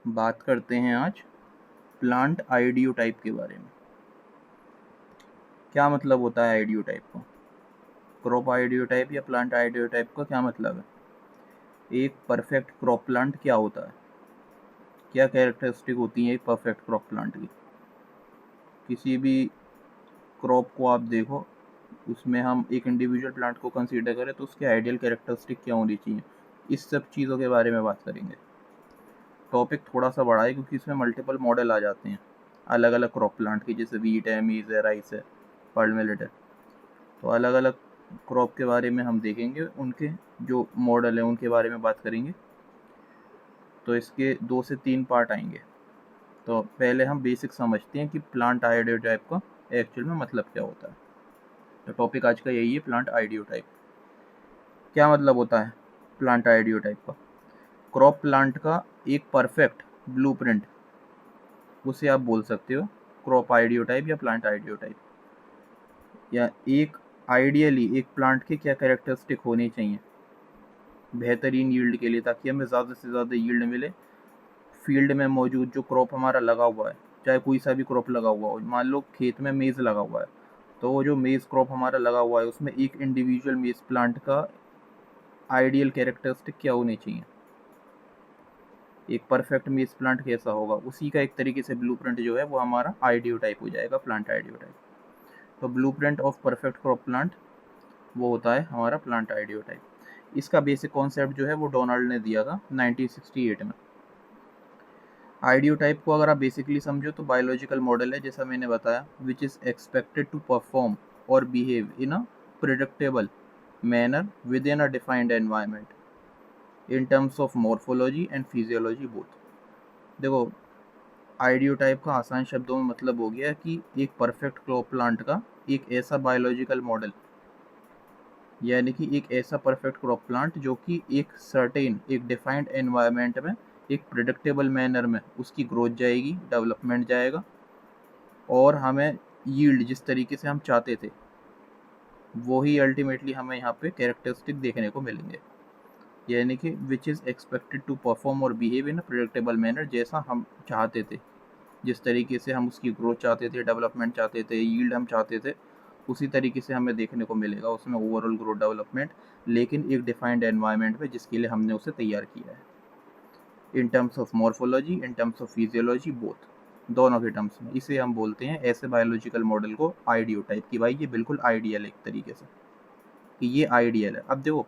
बात करते हैं आज प्लांट आइडियो टाइप के बारे में। क्या मतलब होता है आइडियो टाइप का? क्रॉप आइडियो टाइप या प्लांट आइडियो टाइप का क्या मतलब है? एक परफेक्ट क्रॉप प्लांट क्या होता है? क्या कैरेक्टरिस्टिक होती है एक परफेक्ट क्रॉप प्लांट की? किसी भी क्रॉप को आप देखो, उसमें हम एक इंडिविजुअल प्लांट को कंसीडर करें तो उसके आइडियल कैरेक्टरिस्टिक क्या होनी चाहिए, इस सब चीज़ों के बारे में बात करेंगे। टॉपिक थोड़ा सा बड़ा है क्योंकि इसमें मल्टीपल मॉडल आ जाते हैं अलग अलग क्रॉप प्लांट के, जैसे वीट है, मीज़ है, राइस है, पर्ल मिलेट है। तो अलग अलग क्रॉप के बारे में हम देखेंगे, उनके जो मॉडल हैं उनके बारे में बात करेंगे। तो इसके 2 से 3 पार्ट आएंगे। तो पहले हम बेसिक समझते हैं कि प्लांट आइडियो टाइप का एक्चुअल में मतलब क्या होता है। तो टॉपिक आज का यही है, प्लांट आइडियो टाइप। क्या मतलब होता है प्लांट आइडियो टाइप का? क्रॉप प्लांट का एक परफेक्ट ब्लूप्रिंट, उसे आप बोल सकते हो क्रॉप आइडियो टाइप या प्लांट आइडियो टाइप। या एक आइडियली एक प्लांट के क्या कैरेक्टरिस्टिक होने चाहिए बेहतरीन यील्ड के लिए, ताकि हमें ज़्यादा से ज़्यादा यील्ड मिले। फील्ड में मौजूद जो क्रॉप हमारा लगा हुआ है, चाहे कोई सा भी क्रॉप लगा हुआ हो, मान लो खेत में मेज़ लगा हुआ है, तो वो जो मेज़ क्रॉप हमारा लगा हुआ है उसमें एक इंडिविजुअल मेज़ प्लांट का आइडियल कैरेक्टरिस्टिक क्या होने चाहिए, एक परफेक्ट मेज़ प्लांट कैसा होगा, उसी का एक तरीके से ब्लूप्रिंट जो है वो हमारा आइडियो टाइप हो जाएगा, प्लांट आइडियो टाइप। तो blueprint of perfect crop plant वो होता है हमारा प्लांट आइडियो टाइप। इसका बेसिक कॉन्सेप्ट जो है वो डोनाल्ड ने दिया था 1968 में। आइडियो टाइप को अगर आप बेसिकली समझो तो बायोलॉजिकल मॉडल है, जैसा मैंने बताया, which is expected to perform और behave in a predictable manner within a defined environment in terms of morphology and physiology both. देखो, आइडियो टाइप का आसान शब्दों में मतलब हो गया कि एक परफेक्ट क्रॉप प्लांट का एक ऐसा बायोलॉजिकल मॉडल, यानी कि एक ऐसा परफेक्ट क्रॉप प्लांट जो कि एक सर्टेन, एक डिफाइंड एनवायरनमेंट में एक प्रिडिक्टेबल मैनर में उसकी ग्रोथ जाएगी, डेवलपमेंट जाएगा, और हमें यील्ड जिस तरीके से हम चाहते थे वही अल्टीमेटली हमें यहाँ पे कैरेक्टरिस्टिक देखने को मिलेंगे। यानी कि which is expected to perform और behave in a predictable manner, जैसा हम चाहते थे, जिस तरीके से हम उसकी ग्रोथ चाहते थे, डेवलपमेंट चाहते थे, यील्ड हम चाहते थे, उसी तरीके से हमें देखने को मिलेगा उसमें ओवरऑल ग्रोथ डेवलपमेंट, लेकिन एक डिफाइंड एनवायरनमेंट में जिसके लिए हमने उसे तैयार किया है, इन terms of morphology, in terms of physiology, both, दोनों के टर्म्स में। इसे हम बोलते हैं ऐसे बायोलॉजिकल मॉडल को आइडियो टाइप की। भाई ये बिल्कुल आइडियल है एक तरीके से, कि ये आइडियल है। अब देखो,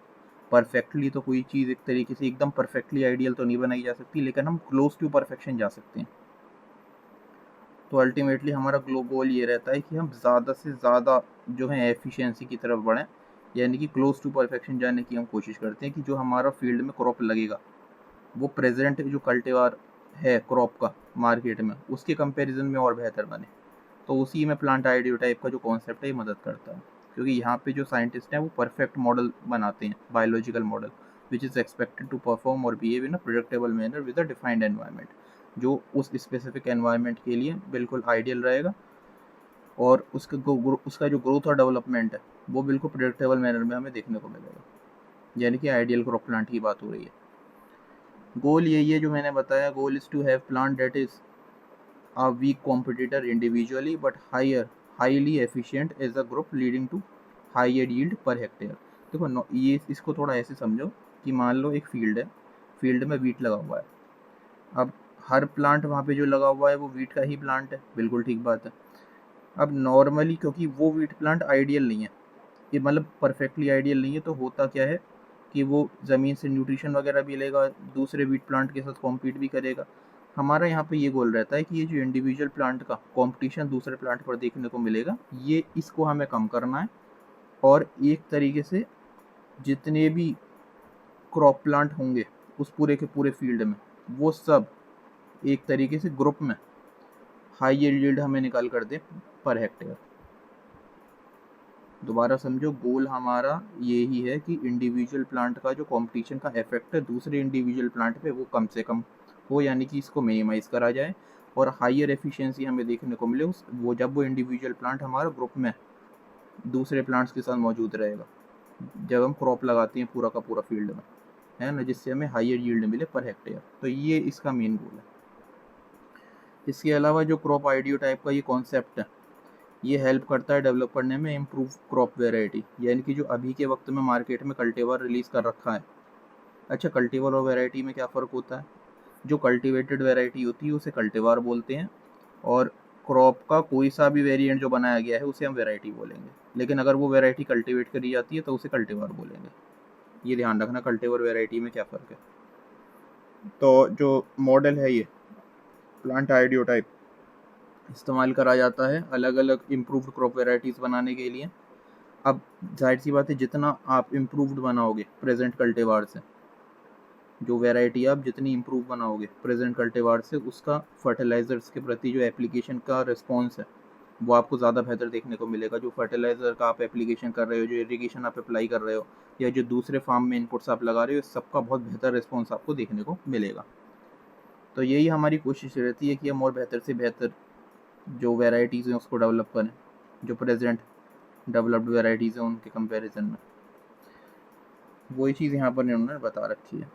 परफेक्टली तो कोई चीज़ एक तरीके से एकदम परफेक्टली आइडियल तो नहीं बनाई जा सकती, लेकिन हम क्लोज टू परफेक्शन जा सकते हैं। तो अल्टीमेटली हमारा गोल ये रहता है कि हम ज़्यादा से ज़्यादा जो है एफिशिएंसी की तरफ बढ़ें, यानी कि क्लोज टू परफेक्शन जाने की हम कोशिश करते हैं कि जो हमारा फील्ड में क्रॉप लगेगा वो प्रेजेंट जो कल्टीवार है क्रॉप का मार्केट में उसके कंपैरिजन में और बेहतर बने। तो उसी में प्लांट आइडियो टाइप का जो कॉन्सेप्ट है ये मदद करता है, क्योंकि यहाँ पे जो साइंटिस्ट हैं वो परफेक्ट मॉडल बनाते हैं, biological model, which is expected to perform और behave in a predictable manner with a defined environment, जो उस स्पेसिफिक एनवायरनमेंट के लिए बिल्कुल आइडियल रहेगा, और उसका जो ग्रोथ और डेवलपमेंट है वो बिल्कुल प्रिडिक्टेबल मैनर में हमें देखने को मिलेगा। यानी कि आइडियल क्रॉप प्लांट की बात हो रही है। गोल यही है जो मैंने बताया, goal is to have plant that is a weak competitor individually but highly efficient as a group leading to higher yield per hectare। देखो ये इसको थोड़ा ऐसे समझो कि मान लो एक फील्ड है, फील्ड में वीट लगा हुआ है। अब हर प्लांट वहाँ पे जो लगा हुआ है वो वीट का ही प्लांट है, बिल्कुल ठीक बात है। अब नॉर्मली क्योंकि वो वीट प्लांट आइडियल नहीं है, ये मतलब परफेक्टली आइडियल नहीं है, तो होता क्या है कि वो ज़मीन से न्यूट्रिशन वगैरह भी लेगा, दूसरे वीट प्लांट के साथ कॉम्पीट भी करेगा। हमारा यहाँ पे ये गोल रहता है कि ये जो इंडिविजुअल प्लांट का कंपटीशन दूसरे प्लांट पर देखने को मिलेगा, ये इसको हमें कम करना है, और एक तरीके से जितने भी क्रॉप प्लांट होंगे उस पूरे के पूरे फील्ड में, वो सब एक तरीके से ग्रुप में हाई यील्ड हमें निकाल कर दे पर हेक्टेयर। दोबारा समझो, गोल हमारा यही है कि इंडिविजुअल प्लांट का जो कंपटीशन का इफेक्ट है दूसरे इंडिविजुअल प्लांट पे वो कम से कम हो, यानी कि इसको मिनिमाइज करा जाए, और हायर एफिशिएंसी हमें देखने को मिले उस वो जब वो इंडिविजुअल प्लांट हमारा ग्रुप में दूसरे प्लांट्स के साथ मौजूद रहेगा, जब हम क्रॉप लगाते हैं पूरा का पूरा फील्ड में, है ना, जिससे हमें हायर यील्ड मिले पर हेक्टेयर। तो ये इसका मेन गोल है। इसके अलावा जो क्रॉप आइडियो टाइप का ये कॉन्सेप्ट है, ये हेल्प करता है डेवलप करने में इम्प्रूव क्रॉप वेराइटी, यानी कि जो अभी के वक्त में मार्केट में कल्टीवर रिलीज़ कर रखा है। अच्छा, कल्टीवर और वेराइटी में क्या फ़र्क होता है? जो कल्टीवेटेड वेराइटी होती है उसे कल्टीवार बोलते हैं, और क्रॉप का कोई सा भी वेरिएंट जो बनाया गया है उसे हम वेराइटी बोलेंगे। लेकिन अगर वो वेराइटी कल्टीवेट करी जाती है तो उसे कल्टीवार बोलेंगे। ये ध्यान रखना कल्टीवर वेराइटी में क्या फ़र्क है। तो जो मॉडल है ये प्लांट आइडियो टाइप इस्तेमाल करा जाता है अलग अलग इम्प्रूव्ड क्रॉप वेराइटीज़ बनाने के लिए। अब जाहिर सी बात है, जितना आप इम्प्रूव्ड बनाओगे प्रेजेंट कल्टीवार से, जो वैरायटी आप जितनी इम्प्रूव बनाओगे प्रेजेंट कल्टीवार से, उसका फर्टिलाइज़र्स के प्रति जो एप्लीकेशन का रिस्पॉन्स है वो आपको ज़्यादा बेहतर देखने को मिलेगा। जो फर्टिलाइज़र का आप एप्लीकेशन कर रहे हो, जो इरिगेशन आप अप्लाई कर रहे हो, या जो दूसरे फार्म में इनपुट्स आप लगा रहे हो, सबका बहुत बेहतर रिस्पॉन्स आपको देखने को मिलेगा। तो यही हमारी कोशिश रहती है कि हम और बेहतर से बेहतर जो वेराइटीज़ हैं उसको डेवलप करें, जो प्रेजेंट डेवलप्ड वेराइटीज़ हैं उनके कंपैरिजन में। वही चीज़ यहाँ पर इन्होंने बता रखी है।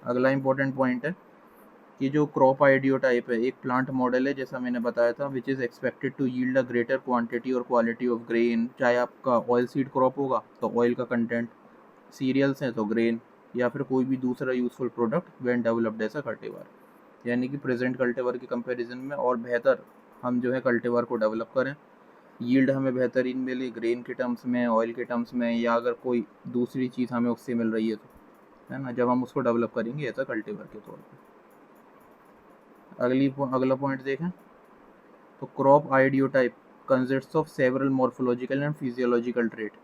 अगला इम्पोर्टेंट पॉइंट है कि जो क्रॉप आइडियो टाइप है एक प्लांट मॉडल है, जैसा मैंने बताया था, which is expected to yield a greater quantity और क्वालिटी ऑफ ग्रेन। चाहे आपका ऑयल सीड क्रॉप होगा तो ऑयल का कंटेंट, सीरियल्स हैं तो ग्रेन, या फिर कोई भी दूसरा useful product when developed as a cultivar. यानी कि प्रेजेंट कल्टीवार के कंपैरिजन में और बेहतर हम जो है कल्टीवार को डेवलप करें, यील्ड हमें बेहतरीन मिले ग्रेन के टर्म्स में, ऑयल के टर्म्स में, या अगर कोई दूसरी चीज़ हमें उससे मिल रही है तो, है ना, जब हम उसको डेवलप करेंगे एज अ कल्टीवार के तौर पर। अगला पॉइंट देखें तो crop audio type consists of several morphological and physiological traits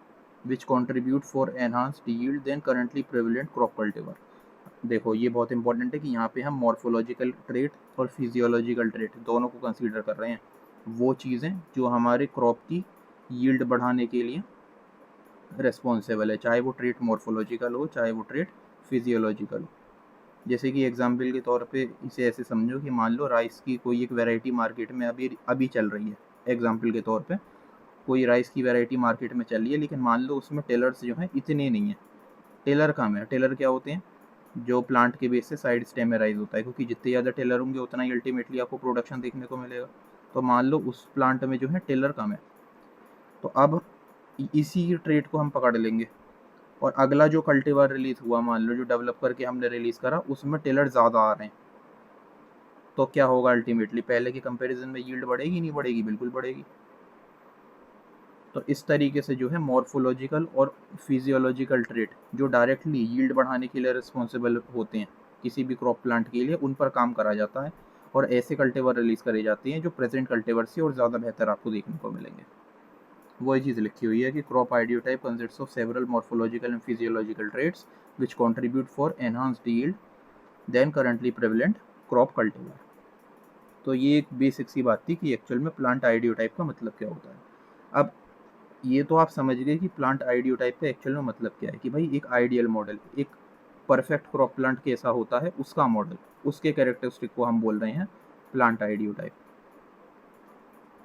which contribute for enhanced yield than currently prevalent crop cultivar। देखो ये बहुत इंपॉर्टेंट है कि यहाँ पे हम मॉर्फोलॉजिकल ट्रेट और फिजियोलॉजिकल ट्रेट दोनों को कंसीडर कर रहे हैं। वो चीज़ें जो हमारे क्रॉप की यील्ड बढ़ाने के लिए रिस्पॉन्सिबल है, चाहे वो ट्रेट मॉर्फोलॉजिकल हो चाहे वो ट्रेट फिजियोलॉजिकल हो। जैसे कि एग्जाम्पल के तौर पे इसे ऐसे समझो कि मान लो राइस की कोई एक वैरायटी मार्केट में अभी चल रही है। एग्जाम्पल के तौर पे कोई राइस की वैरायटी मार्केट में चल रही है, लेकिन मान लो उसमें टेलर्स जो हैं इतने नहीं हैं। टेलर कम है। टेलर क्या होते हैं? जो प्लांट के बेस से साइड स्टेम में राइज होता है, क्योंकि जितने ज़्यादा टेलर होंगे उतना ही अल्टीमेटली आपको प्रोडक्शन देखने को मिलेगा। तो मान लो उस प्लांट में जो है टेलर कम है, तो अब इसी ट्रेट को हम पकड़ लेंगे, और अगला जो कल्टीवार रिलीज हुआ, मान लो जो डेवलप करके हमने रिलीज करा, उसमें टेलर ज़्यादा आ रहे हैं, तो क्या होगा अल्टीमेटली? पहले के कंपैरिजन में यील्ड बढ़ेगी नहीं बढ़ेगी? बिल्कुल बढ़ेगी। तो इस तरीके से जो है मॉर्फोलॉजिकल और फिजियोलॉजिकल ट्रेट जो डायरेक्टली यील्ड बढ़ाने के लिए रिस्पॉन्सिबल होते हैं किसी भी क्रॉप प्लांट के लिए, उन पर काम करा जाता है, और ऐसे कल्टीवर रिलीज करे जाते हैं जो प्रेजेंट कल्टीवर से और ज़्यादा बेहतर आपको देखने को मिलेंगे। वही चीज़ लिखी हुई है कि crop ideotype consists of several morphological and physiological traits which contribute for enhanced yield than currently prevalent crop cultivar. तो ये एक बेसिक सी बात थी कि एक्चुअल में प्लांट आइडियो टाइप का मतलब क्या होता है। अब ये तो आप समझ गए कि प्लांट आइडियो टाइप का एक्चुअल में मतलब क्या है, कि भाई एक आइडियल मॉडल, एक परफेक्ट क्रॉप प्लांट कैसा होता है उसका मॉडल, उसके कैरेक्टरिस्टिक को हम बोल रहे हैं प्लांट आइडियो टाइप।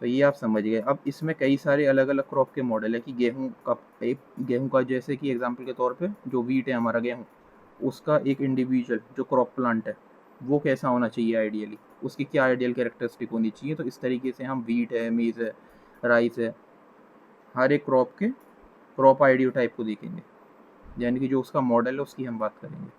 तो ये आप समझ गए। अब इसमें कई सारे अलग अलग क्रॉप के मॉडल है कि गेहूं का जैसे कि एग्जांपल के तौर पे जो वीट है हमारा गेहूं, उसका एक इंडिविजुअल जो क्रॉप प्लांट है वो कैसा होना चाहिए आइडियली, उसकी क्या आइडियल कैरेक्टरिस्टिक होनी चाहिए। तो इस तरीके से हम वीट है, मेज़ है, राइस है, हर एक क्रॉप के क्रॉप आइडियो टाइप को देखेंगे, यानी कि जो उसका मॉडल है उसकी हम बात करेंगे।